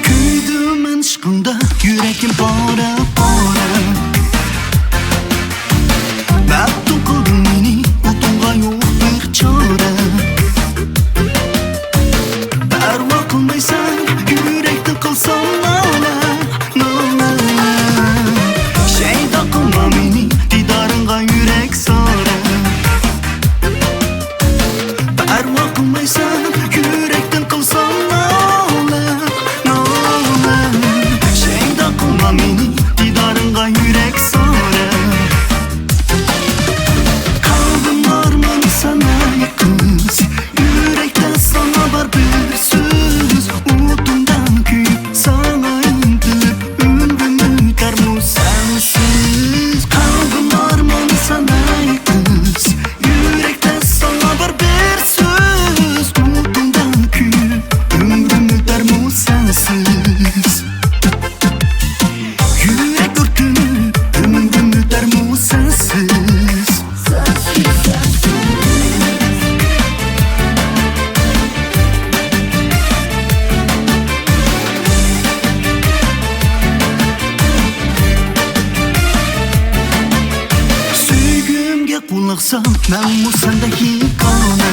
Küydüm aşkında yüreğim para para. Maftun kıldın beni, utunga yok bir çare. Perva kılmaysan, yürekte kılsan nala, nala. Şeyda kılma beni, didarınga yürek sara. Perva kılmaysan, yürekten kılsan nala, nala. Şeyda kılma beni, didarınga yürek sara. Kaldım arman sana kız, yürekten sana var bir söz. Utundan kıyıp sana intilip ömrümü termu sensiz. Kaldım arman sana kız, yürekten sana var bir söz. Utundan kıyıp ömrümü termu sensiz. Yürek dörtünü ömrümü termu sensiz. Süygümge kulaqsam, mən bu səndə hikana.